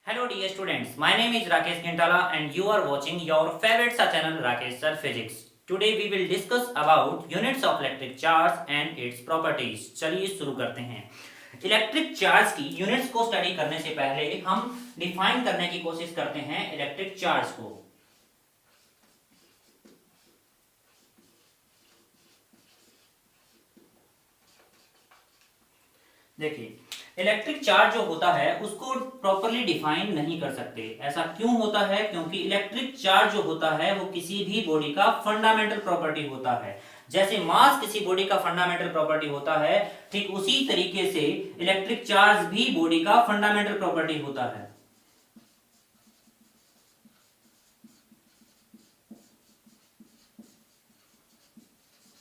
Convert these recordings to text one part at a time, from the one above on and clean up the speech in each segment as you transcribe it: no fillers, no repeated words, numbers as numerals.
Hello dear students, my name is Rakesh Gintala and you are watching your favorite channel Rakesh Sir Physics. Today we will discuss about units of electric charge and its properties. चलिए शुरू करते हैं। Electric charge की units को study करने से पहले हम डिफाइन करने की कोशिश करते हैं इलेक्ट्रिक चार्ज को। देखिए, इलेक्ट्रिक चार्ज जो होता है उसको प्रॉपरली डिफाइन नहीं कर सकते। ऐसा क्यों होता है? क्योंकि इलेक्ट्रिक चार्ज जो होता है वो किसी भी बॉडी का फंडामेंटल प्रॉपर्टी होता है। जैसे मास किसी बॉडी का फंडामेंटल प्रॉपर्टी होता है, ठीक उसी तरीके से इलेक्ट्रिक चार्ज भी बॉडी का फंडामेंटल प्रॉपर्टी होता है।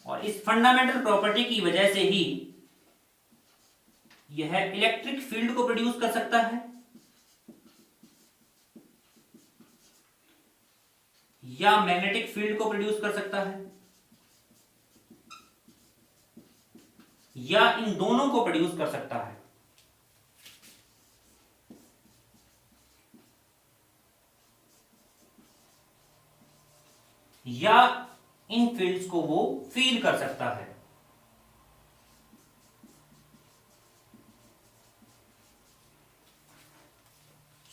और इस फंडामेंटल प्रॉपर्टी की वजह से ही यह इलेक्ट्रिक फील्ड को प्रोड्यूस कर सकता है या मैग्नेटिक फील्ड को प्रोड्यूस कर सकता है या इन दोनों को प्रोड्यूस कर सकता है। या इन फील्ड्स को वो फील कर सकता है।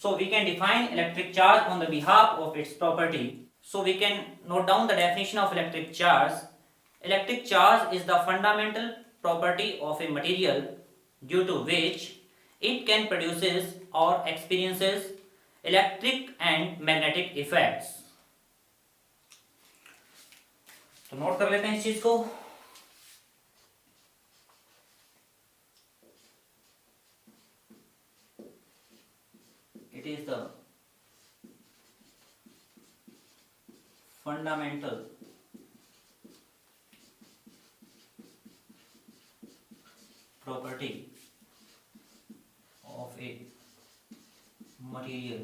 So we can define electric charge on the behalf of its property. So we can note down the definition of electric charge. Electric charge is the fundamental property of a material due to which it can produces or experiences electric and magnetic effects. तो note कर लेते हैं इस चीज को। It is the fundamental property of a material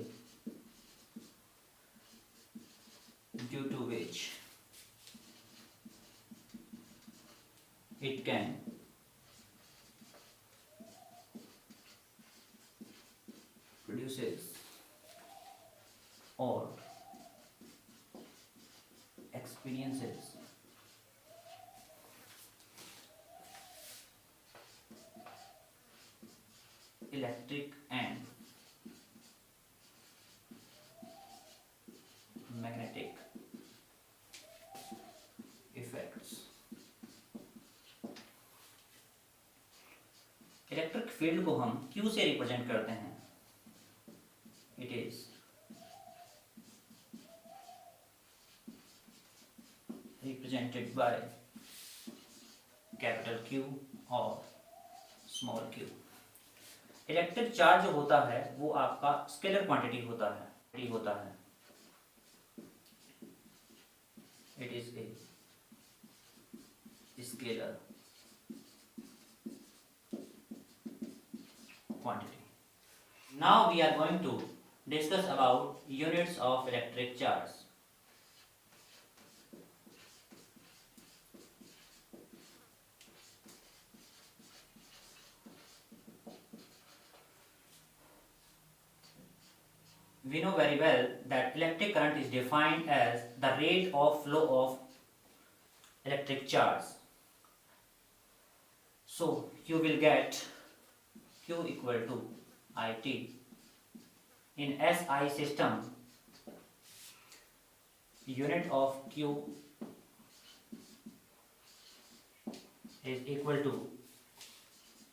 due to which it can produces or experiences electric and magnetic effects। Electric field को हम Q से रिप्रेजेंट करते हैं। It is represented by capital Q और small q। इलेक्ट्रिक चार्ज जो होता है वो आपका स्केलर क्वांटिटी होता है। It is a scalar quantity। Now we are going to discuss about units of electric charge। We know very well that electric current is defined as the rate of flow of electric charge. So you will get Q equal to IT. In SI system, unit of Q is equal to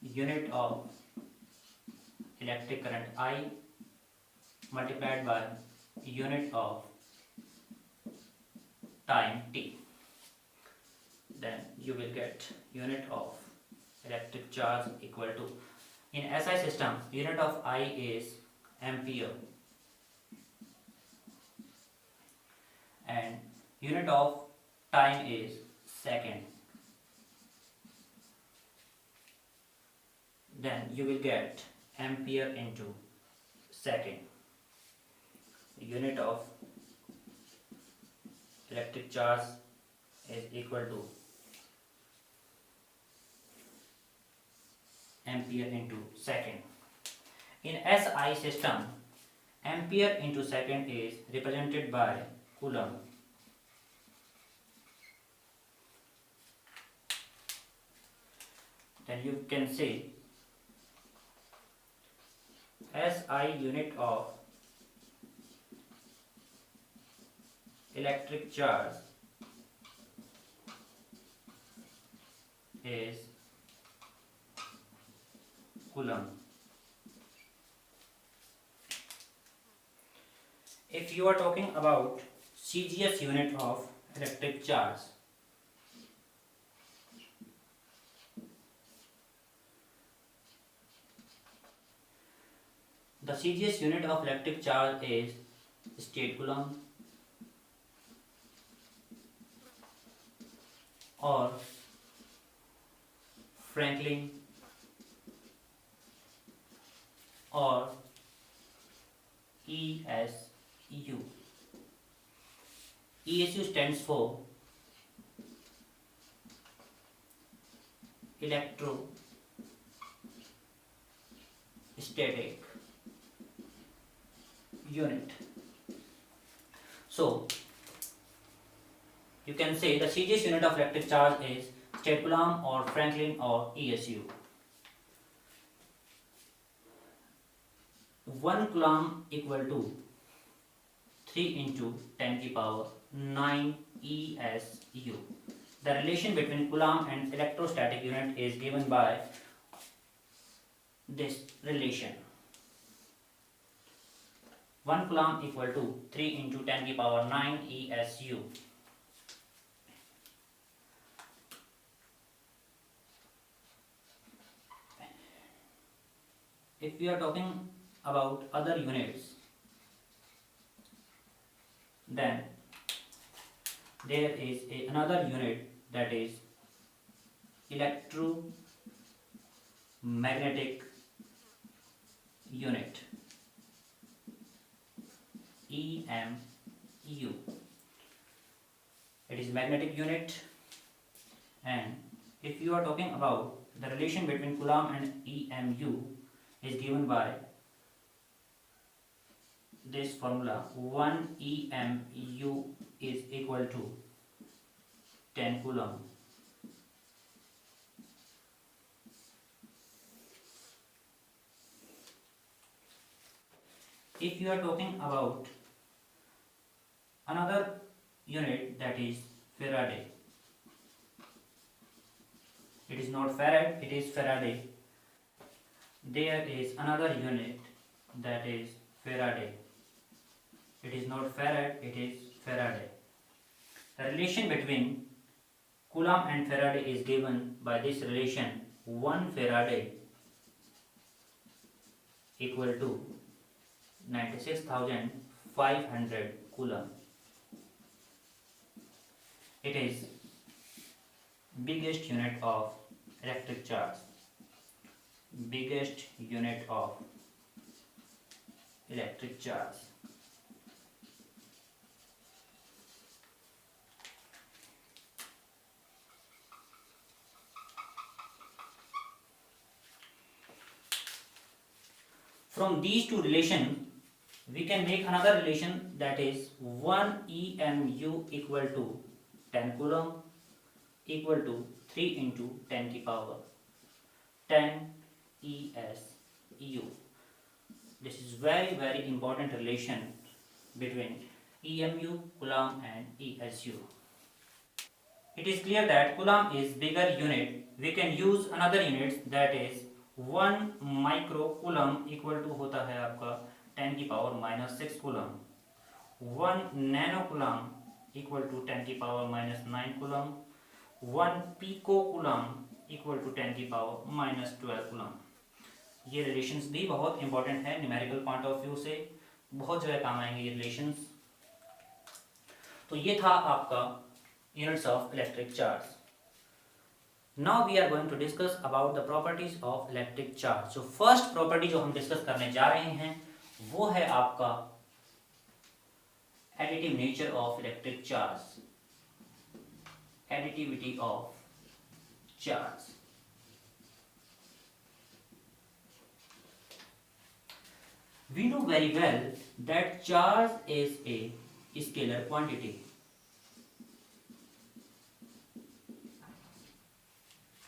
unit of electric current I multiplied by unit of time t. Then you will get unit of electric charge equal to, in SI system, unit of I is ampere and unit of time is second. Then you will get ampere into second. Unit of electric charge is equal to ampere into second. In SI system, Ampere into second is represented by coulomb. Then you can say SI unit of electric charge is coulomb. If you are talking about CGS unit of electric charge, the CGS unit of electric charge is state coulomb or Franklin or ESU. ESU stands for electrostatic unit. So you can say the CGS unit of electric charge is state coulomb or Franklin or ESU. 1 coulomb equal to 3 into 10 to the power 9 ESU. The relation between coulomb and electrostatic unit is given by this relation. 1 coulomb equal to 3 into 10 to the power 9 ESU. If we are talking about other units, then there is another unit, that is electromagnetic unit, EMU. It is magnetic unit, and if you are talking about the relation between coulomb and EMU is given by this formula. 1 EMU is equal to 10 coulomb. If you are talking about another unit, that is Faraday, it is not Farad, it is Faraday. There is another unit, that is Faraday. It is not Farad, it is Faraday. The relation between coulomb and Faraday is given by this relation. 1 Faraday equal to 96,500 coulomb. It is biggest unit of electric charge. Biggest unit of electric charge. From these two relations, we can make another relation, that is 1 EMU equal to 10 coulomb equal to 3 into 10 to the power 10 ESU. This is very important relation between EMU, coulomb and ESU. It is clear that coulomb is bigger unit. We can use another units, that is 1 micro coulomb equal to होता है आपका 10 की power -6 coulomb. 1 nano coulomb equal to 10 की power -9 coulomb. 1 pico coulomb equal to 10 की power -12 coulomb. ये relations भी बहुत important है न्यूमेरिकल पॉइंट ऑफ व्यू से, बहुत जगह काम आएंगे ये रिलेशंस. तो ये था आपका units of electric charge. Now we are going to discuss about the properties of electric charge. So first property जो हम डिस्कस करने जा रहे हैं वो है आपका additive nature of electric charge. Additivity of charge. We know very well that charge is a scalar quantity.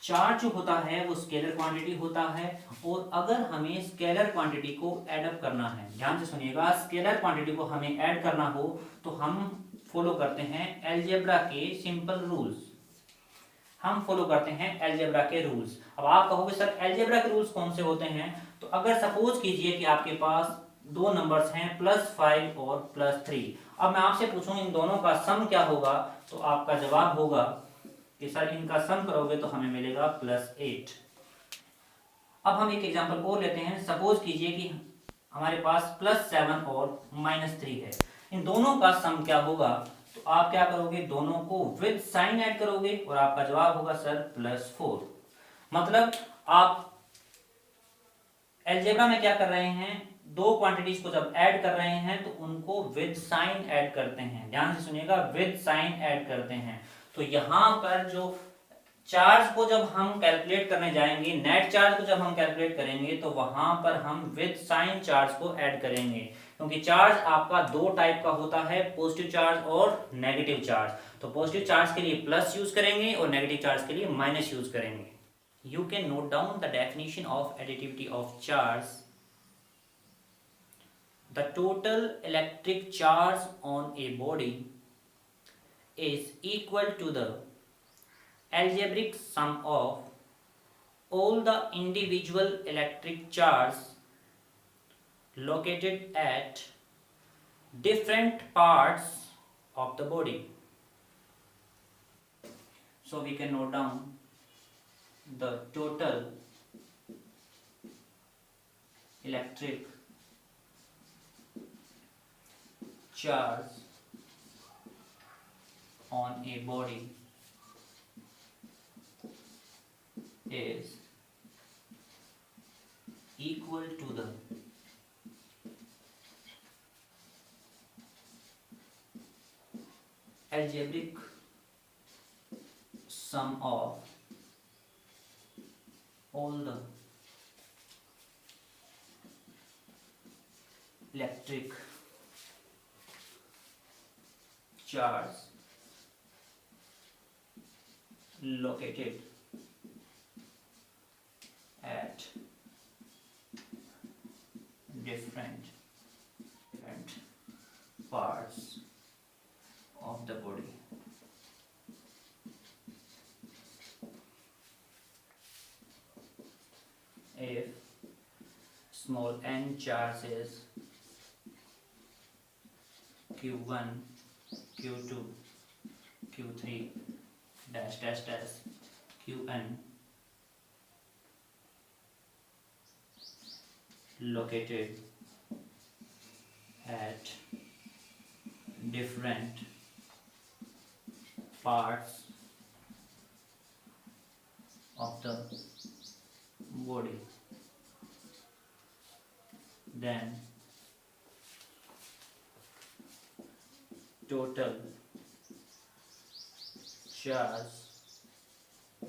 Charge जो होता है वो स्केलर क्वांटिटी होता है, और अगर हमें स्केलर क्वांटिटी को ऐड अप करना है, ध्यान से सुनिएगा, स्केलर क्वांटिटी को हमें ऐड करना हो तो हम फॉलो करते हैं अलजेब्रा के सिंपल रूल्स। हम फॉलो करते हैं अलजेब्रा के रूल्स। अब आप कहोगे सर अलजेब्रा के रूल्स कौन से होते हैं? तो अगर सपोज कीजिए कि आपके पास दो नंबर्स हैं +5 और +3। अब मैं आपसे पूछूं इन दोनों का सम क्या होगा, तो आपका जवाब होगा कि सर इनका सम करोगे तो हमें मिलेगा +8। अब हम एक एग्जांपल और लेते हैं। सपोज कीजिए कि हमारे पास +7 और -3 है। इन दोनों का सम क्या होगा? तो आप क्या करोगे, दोनों को विद साइन ऐड करोगे और आपका जवाब होगा सर +4। मतलब आप अलजेब्रा में क्या कर रहे हैं, दो क्वांटिटीज को जब ऐड कर रहे हैं तो उनको विद साइन ऐड करते हैं। ध्यान से सुनिएगा, विद साइन ऐड करते हैं। तो यहां पर जो चार्ज को जब हम कैलकुलेट करने जाएंगे, नेट चार्ज को जब हम कैलकुलेट करेंगे तो वहां पर हम विद साइन चार्ज को ऐड करेंगे, क्योंकि चार्ज आपका दो टाइप का होता है, पॉजिटिव चार्ज और नेगेटिव चार्ज। तो पॉजिटिव चार्ज के लिए प्लस यूज करेंगे और नेगेटिव चार्ज के लिए माइनस यूज करेंगे। You can note down the definition of additivity of charge. The total electric charge on a body is equal to the algebraic sum of all the individual electric charge located at different parts of the body. So we can note down the total electric charge on a body is equal to the algebraic sum of all the electric charge located at different parts of the body. If small n charges Q1, Q2, Q3 dash dash dash Qn located at different parts of the body, then total charge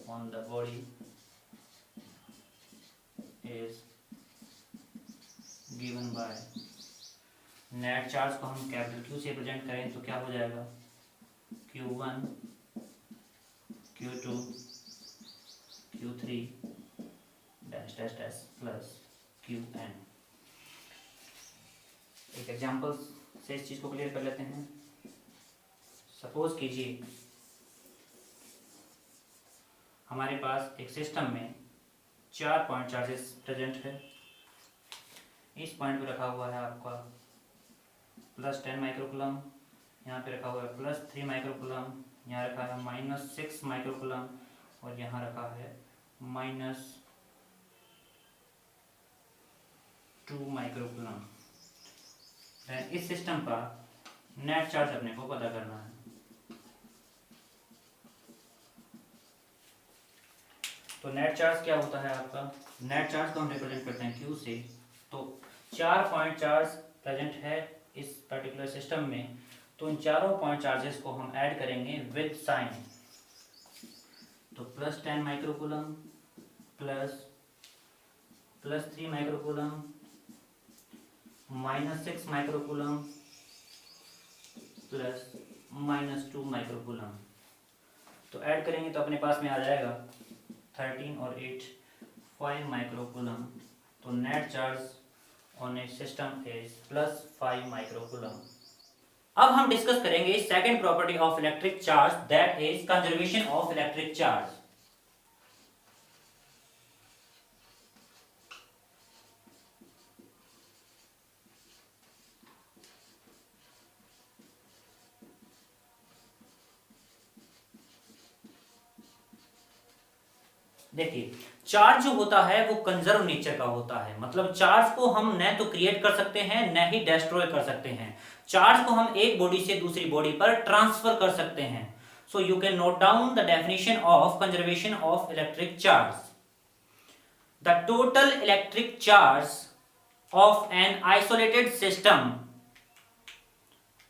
on the body is given by, net charge को हम capital Q से present करें तो क्या हो जाएगा, Q1, Q2, Q3 dash dash dash plus Qn। एक example से इस चीज को क्लियर कर लेते हैं। सपोज कीजिए हमारे पास एक सिस्टम में 4 पॉइंट चार्जेस प्रेजेंट है। इस पॉइंट पे रखा हुआ है आपका +10 माइक्रोकूलम, यहाँ पे रखा हुआ है +3 माइक्रोकूलम, यहाँ रखा है -6 माइक्रोकूलम और यहाँ रखा है -2 माइक्रोकूलम। इस सिस्टम का नेट चार्ज अपने को पता करना है। तो नेट चार्ज क्या होता है आपका, नेट चार्ज को हम रिप्रेजेंट करते हैं Q से। तो 4 पॉइंट चार्ज प्रेजेंट है इस पर्टिकुलर सिस्टम में, तो इन चारों पॉइंट चार्जेस को हम ऐड करेंगे विद साइन। तो +10 microcoulomb plus +3 microcoulomb -6 microcoulomb plus -2 microcoulomb. तो ऐड करेंगे तो अपने पास में आ जाएगा 13 और 8 5 माइक्रोकूलम। तो net charge on A system is +5 microcoulomb. अब हम डिस्कस करेंगे second property of electric charge, that is conservation of electric charge. देखिए, चार्ज जो होता है वो कंजर्व नेचर का होता है, मतलब चार्ज को हम न तो क्रिएट कर सकते हैं न ही डिस्ट्रॉय कर सकते हैं। चार्ज को हम एक बॉडी से दूसरी बॉडी पर ट्रांसफर कर सकते हैं। So you can note down the definition of conservation of electric charge. The total electric charge of an isolated system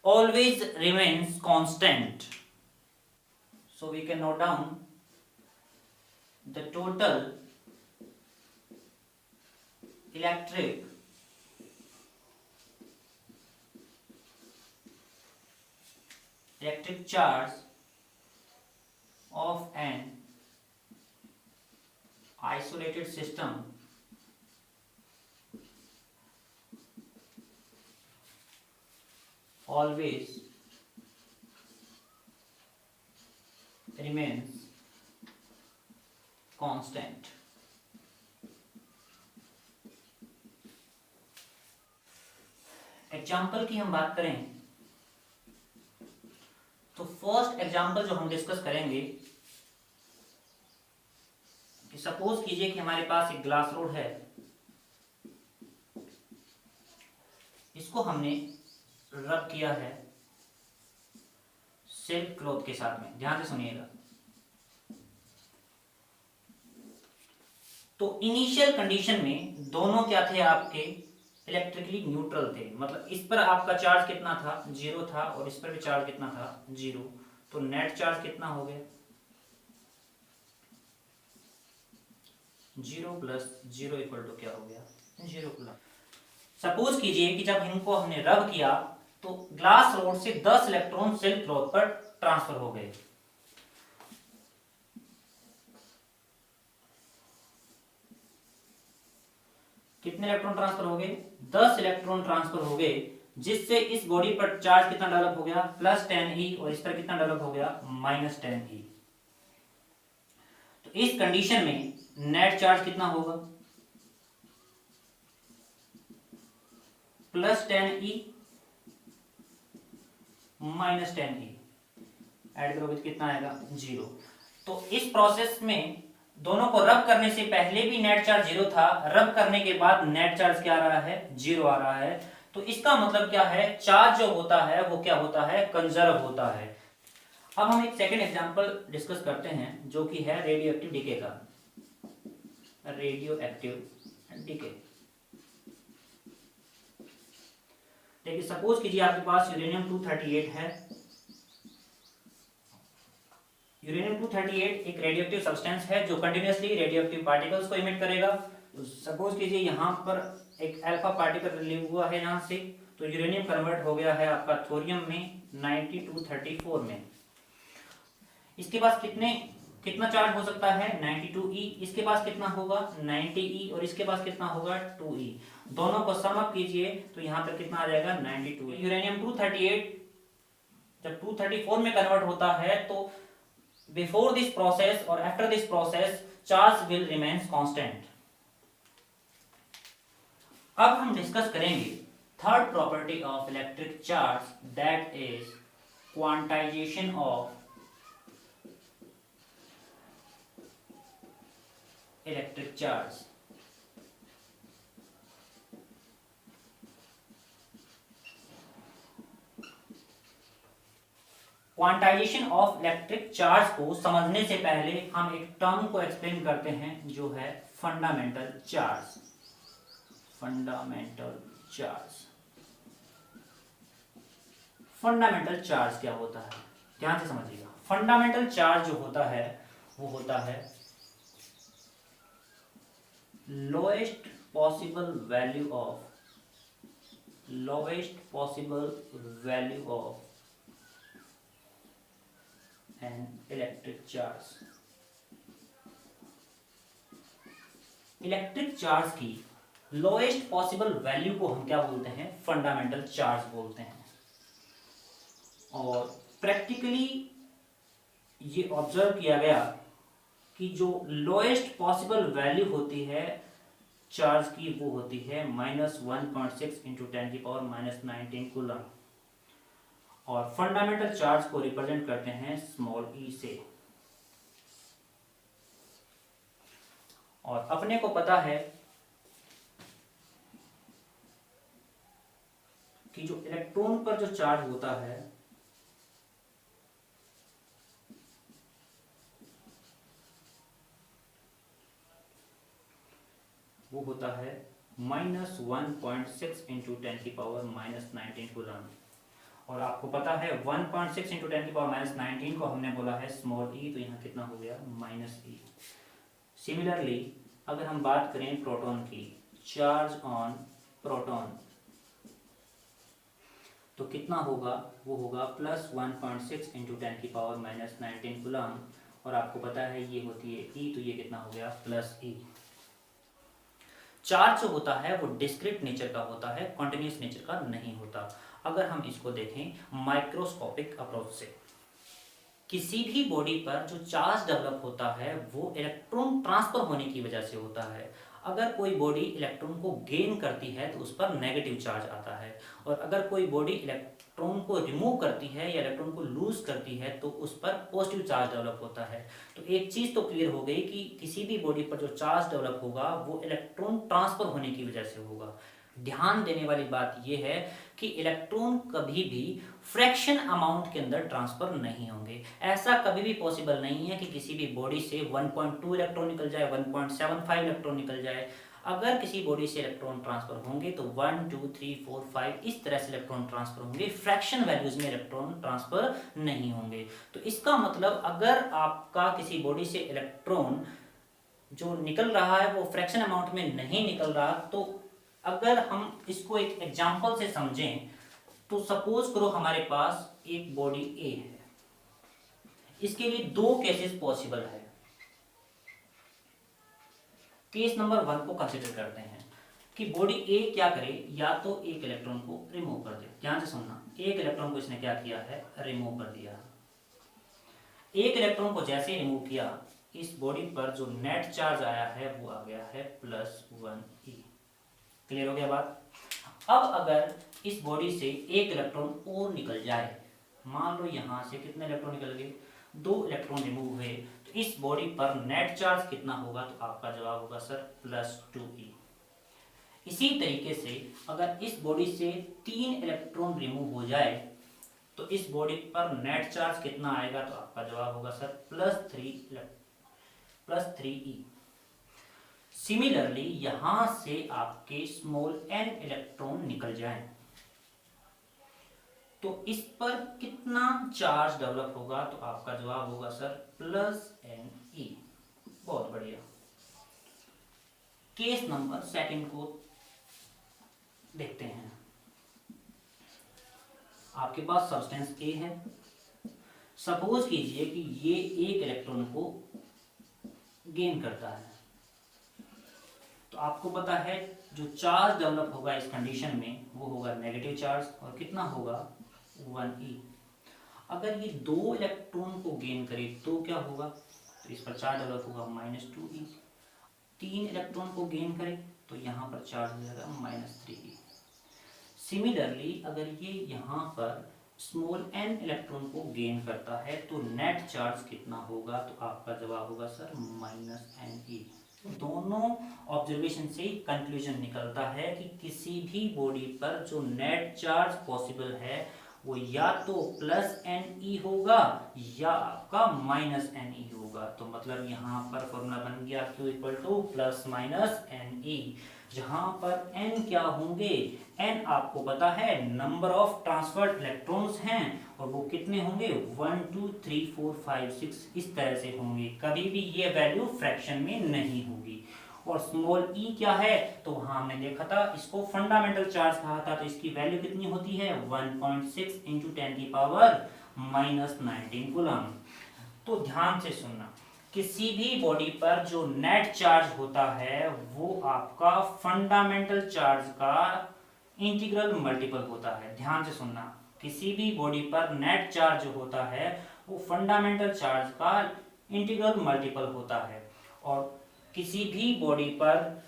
always remains constant. So we can note down the total electric charge of an isolated system always remains constant. Example की हम बात करें तो first example जो हम discuss करेंगे कि suppose कीजिए कि हमारे पास एक ग्लास रोड है, इसको हमने रब किया है सिल्क क्लॉथ के साथ में। ध्यान से सुनिएगा। तो इनिशियल कंडीशन में दोनों क्या थे, आपके इलेक्ट्रिकली न्यूट्रल थे, मतलब इस पर आपका चार्ज कितना था, 0 था, और इस पर भी चार्ज कितना था, 0। तो नेट चार्ज कितना हो गया, 0 + 0 = क्या हो गया, 0। सपोज कीजिए कि जब इनको हमने रब किया तो ग्लास रोड से 10 इलेक्ट्रॉन सिल्क क्लॉथ पर ट्रांसफर हो गए। कितने इलेक्ट्रॉन ट्रांसफर हो गए, 10 इलेक्ट्रॉन ट्रांसफर हो गए, जिससे इस बॉडी पर चार्ज कितना डेवलप हो गया, +10e, और इस पर कितना डेवलप हो गया, -10e। तो इस कंडीशन में नेट चार्ज कितना होगा, +10e -10e, ऐड करोगे तो कितना आएगा, 0। तो इस प्रोसेस में दोनों को रब करने से पहले भी नेट चार्ज 0 था, रब करने के बाद नेट चार्ज क्या आ रहा है, 0 आ रहा है। तो इसका मतलब क्या है, चार्ज जो होता है वो क्या होता है, कंजर्व होता है। अब हम एक सेकंड एग्जांपल डिस्कस करते हैं जो कि है रेडियो एक्टिव डीके का। रेडियो एक्टिव डीके, देखिए सपोज कीजिए आपके पास यूरेनियम 238 है। यूरेनियम 238 एक रेडियोएक्टिव सब्सटेंस है जो कंटिन्यूअसली रेडियोएक्टिव पार्टिकल्स को इमिट करेगा। तो सपोज कीजिए यहाँ पर एक अल्फा पार्टिकल रिलीव हुआ है यहाँ से, तो यूरेनियम कन्वर्ट हो गया है आपका थोरियम में 9234 में। इसके पास कितना चार्ज हो सकता है, 92e। इसके पास कितना होगा, 90e, और इसके पास कितना होगा, 2e। दोनों को सम अप कीजिए तो यहाँ पर कितना आ जाएगा, 92। यूरेनियम 238 जब 234 में कन्वर्ट होता है तो बिफोर दिस प्रोसेस और after this process charge will remains constant. अब हम डिस्कस करेंगे third property of electric charge, that is quantization of electric charge. Quantization of electric charge को समझने से पहले हम एक टर्म को एक्सप्लेन करते हैं जो है fundamental charge. Fundamental charge, fundamental charge क्या होता है, ध्यान से समझिएगा। फंडामेंटल चार्ज जो होता है वो होता है lowest possible value of lowest possible value of an electric charge। Electric charge की लोएस्ट पॉसिबल वैल्यू को हम क्या बोलते हैं? फंडामेंटल चार्ज बोलते हैं। और प्रैक्टिकली ये ऑब्जर्व किया गया कि जो लोएस्ट पॉसिबल वैल्यू होती है चार्ज की वो होती है -1.6 इंटू 10⁻⁻19 कूलम। और फंडामेंटल चार्ज को रिप्रेजेंट करते हैं स्मॉल ई से। और अपने को पता है कि जो इलेक्ट्रॉन पर जो चार्ज होता है वो होता है -1.6 इंटू 10⁻⁻19 कूलम। और आपको पता है 1.6 इंटू 10⁻⁻19 को हमने बोला है स्मॉल ई, तो यहाँ कितना हो गया? -e। सिमिलरली अगर हम बात करें प्रोटॉन की, चार्ज ऑन प्रोटॉन, तो कितना होगा? वो होगा +1.6 इंटू 10⁻⁻19 कूलम। और आपको पता है ये होती है ई, तो ये कितना हो गया? +e। चार्ज जो होता है वो डिस्क्रीट नेचर का होता है, कॉन्टिन्यूस नेचर का नहीं होता। अगर हम इसको देखें माइक्रोस्कोपिक अप्रोच से, किसी भी बॉडी पर जो चार्ज डेवलप होता है वो इलेक्ट्रॉन ट्रांसफर होने की वजह से होता है। अगर कोई बॉडी इलेक्ट्रॉन को गेन करती है तो उस पर नेगेटिव चार्ज आता है, और अगर कोई बॉडी इलेक्ट्रॉन को रिमूव करती है या इलेक्ट्रॉन को लूज करती है तो उस पर पॉजिटिव चार्ज डेवलप होता है। तो एक चीज़ तो क्लियर हो गई कि किसी भी बॉडी पर जो चार्ज डेवलप होगा वो इलेक्ट्रॉन ट्रांसफर होने की वजह से होगा। ध्यान देने वाली बात यह है कि इलेक्ट्रॉन कभी भी फ्रैक्शन अमाउंट के अंदर ट्रांसफर नहीं होंगे। ऐसा कभी भी पॉसिबल नहीं है कि किसी भी बॉडी से 1.2 इलेक्ट्रॉन निकल जाए, 1.75 इलेक्ट्रॉन निकल जाए। अगर किसी बॉडी से इलेक्ट्रॉन ट्रांसफर होंगे तो 1 2 3 4 5 इस तरह से इलेक्ट्रॉन ट्रांसफर होंगे, फ्रैक्शन वैल्यूज में इलेक्ट्रॉन ट्रांसफर नहीं होंगे। तो इसका मतलब अगर आपका किसी बॉडी से इलेक्ट्रॉन जो निकल रहा है वो फ्रैक्शन अमाउंट में नहीं निकल रहा, तो अगर हम इसको एक एग्जांपल से समझें तो सपोज करो हमारे पास एक बॉडी ए है। इसके लिए दो केसेस पॉसिबल है। केस नंबर 1 को कंसीडर करते हैं कि बॉडी ए क्या करे, या तो एक इलेक्ट्रॉन को रिमूव कर दे। ध्यान से सुनना, एक इलेक्ट्रॉन को इसने क्या किया है? रिमूव कर दिया। एक इलेक्ट्रॉन को जैसे ही रिमूव किया, इस बॉडी पर जो नेट चार्ज आया है वो आ गया है +1e। क्लियर हो गया बात? अब अगर इस बॉडी से एक इलेक्ट्रॉन और निकल जाए, मान लो यहां से कितने इलेक्ट्रॉन निकल गए? 2 इलेक्ट्रॉन रिमूव हुए, तो इस बॉडी पर नेट चार्ज कितना होगा? तो आपका जवाब होगा सर +2e। इसी तरीके से अगर इस बॉडी से 3 इलेक्ट्रॉन रिमूव हो जाए तो इस बॉडी पर नेट चार्ज कितना आएगा? तो आपका जवाब होगा सर +3e। सिमिलरली यहां से आपके स्मॉल n इलेक्ट्रॉन निकल जाएं तो इस पर कितना चार्ज डेवलप होगा? तो आपका जवाब होगा सर +ne। बहुत बढ़िया। केस नंबर 2 को देखते हैं। आपके पास सब्सटेंस A है। सपोज कीजिए कि ये एक इलेक्ट्रॉन को गेन करता है, तो आपको पता है जो चार्ज डेवलप होगा इस कंडीशन में वो होगा नेगेटिव चार्ज, और कितना होगा? 1e। अगर ये 2 इलेक्ट्रॉन को गेन करे तो क्या होगा? तो इस पर चार्ज डेवलप होगा -2e। 3 इलेक्ट्रॉन को गेन करे तो यहाँ पर चार्ज हो जाएगा -3e। सिमिलरली अगर ये यहाँ पर स्मॉल n इलेक्ट्रॉन को गेन करता है तो नेट चार्ज कितना होगा? तो आपका जवाब होगा सर -ne। दोनों ऑब्जर्वेशन से कंक्लूजन निकलता है कि किसी भी बॉडी पर जो नेट चार्ज पॉसिबल है वो या तो +ne होगा या आपका -ne होगा। तो मतलब यहाँ पर फॉर्मूला बन गया Q = ±ne, जहां पर n क्या होंगे? n आपको पता है नंबर ऑफ ट्रांसफर्ड इलेक्ट्रॉन्स हैं, और वो कितने होंगे? 1 2 3 4 5 6 इस तरह से होंगे। कभी भी ये वैल्यू फ्रैक्शन में नहीं होगी। और स्मॉल ई क्या है, तो वहां हमने देखा था इसको फंडामेंटल चार्ज कहा था, तो इसकी वैल्यू कितनी होती है 1.6 इंटू 10⁻⁻19 कूलम। तो ध्यान से सुनना, किसी भी बॉडी पर जो नेट चार्ज होता है वो आपका फंडामेंटल चार्ज का इंटीग्रल मल्टीपल होता है। ध्यान से सुनना, किसी भी बॉडी पर नेट चार्ज जो होता है वो फंडामेंटल चार्ज का इंटीग्रल मल्टीपल होता है। और किसी भी बॉडी पर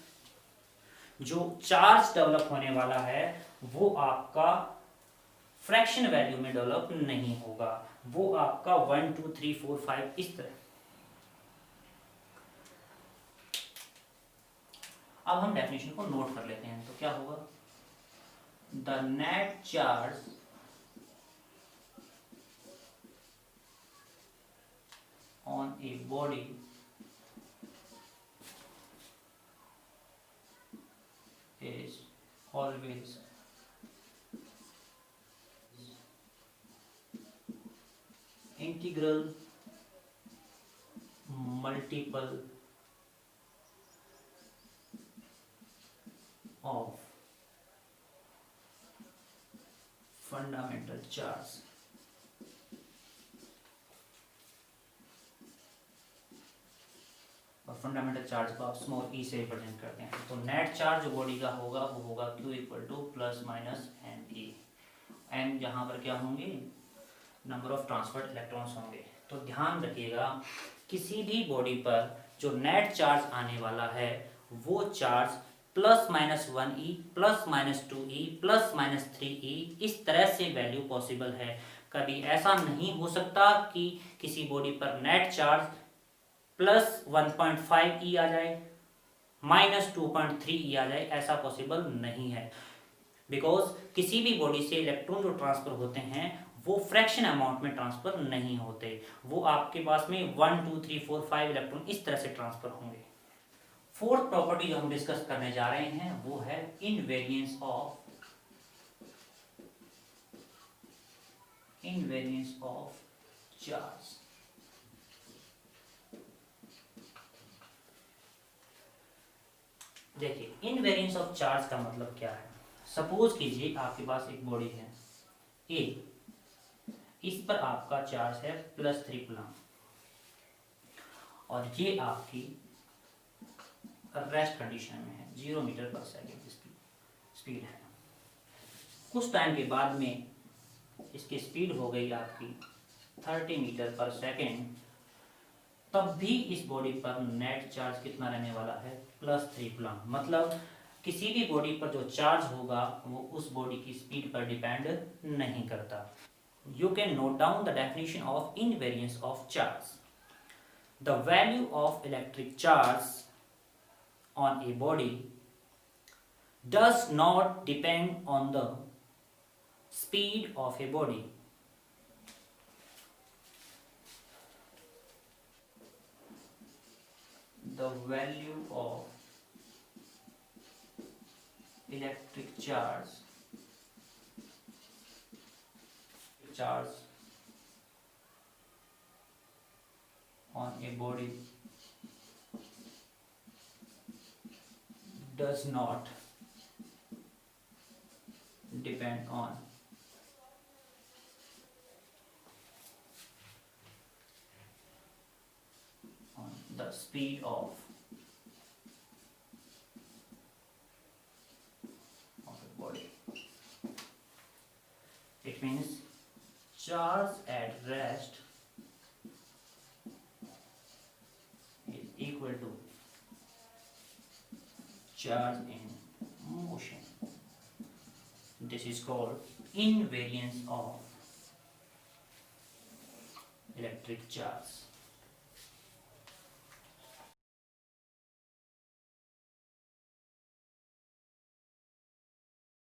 जो चार्ज डेवलप होने वाला है वो आपका फ्रैक्शन वैल्यू में डेवलप नहीं होगा, वो आपका 1 2 3 4 5 इस तरह। अब हम डेफिनेशन को नोट कर लेते हैं, तो क्या होगा, the net charge on a body is always integral multiple of fundamental charge। और फंडामेंटल चार्ज को आप स्मॉल ई से रिप्रेजेंट करते हैं, तो नेट चार्ज जो बॉडी का होगा वो होगा Q equal to plus minus N E. N यहाँ पर क्या होंगे, नंबर ऑफ ट्रांसफर्ड इलेक्ट्रॉन्स होंगे। तो ध्यान रखिएगा, किसी भी बॉडी पर जो नेट चार्ज आने वाला है वो charge plus minus 1 E plus minus 2 E plus minus 3 ई इस तरह से वैल्यू पॉसिबल है। कभी ऐसा नहीं हो सकता कि किसी बॉडी पर नेट चार्ज प्लस 1.5 ई आ जाए माइनस 2.3 ई आ जाए, ऐसा पॉसिबल नहीं है। बिकॉज किसी भी बॉडी से इलेक्ट्रॉन जो ट्रांसफर होते हैं वो फ्रैक्शन अमाउंट में ट्रांसफर नहीं होते, वो आपके पास में 1 2 3 4 5 इलेक्ट्रॉन इस तरह से ट्रांसफर होंगे। फोर्थ प्रॉपर्टी जो हम डिस्कस करने जा रहे हैं वो है इनवेरिएंस ऑफ चार्ज। देखिए, इनवेरिएंस ऑफ चार्ज का मतलब क्या है। सपोज कीजिए आपके पास एक बॉडी है ए, इस पर आपका चार्ज है +3 कूलम और ये आपकी रेस्ट कंडीशन में है, 0 मीटर पर सेकेंड स्पीड है। कुछ टाइम के बाद में इसकी स्पीड हो गई आपकी 30 मीटर पर सेकेंड, तब भी इस बॉडी पर नेट चार्ज कितना रहने वाला है +3 कूलम। मतलब किसी भी बॉडी पर जो चार्ज होगा वो उस बॉडी की स्पीड पर डिपेंड नहीं करता। You can note down the definition of invariance of charge. The value of electric charge on a body does not depend on the speed of a body. The value of electric charge on a body does not depend on the speed of a body. It means charge at rest is equal to charge in motion. This is called invariance of electric charge.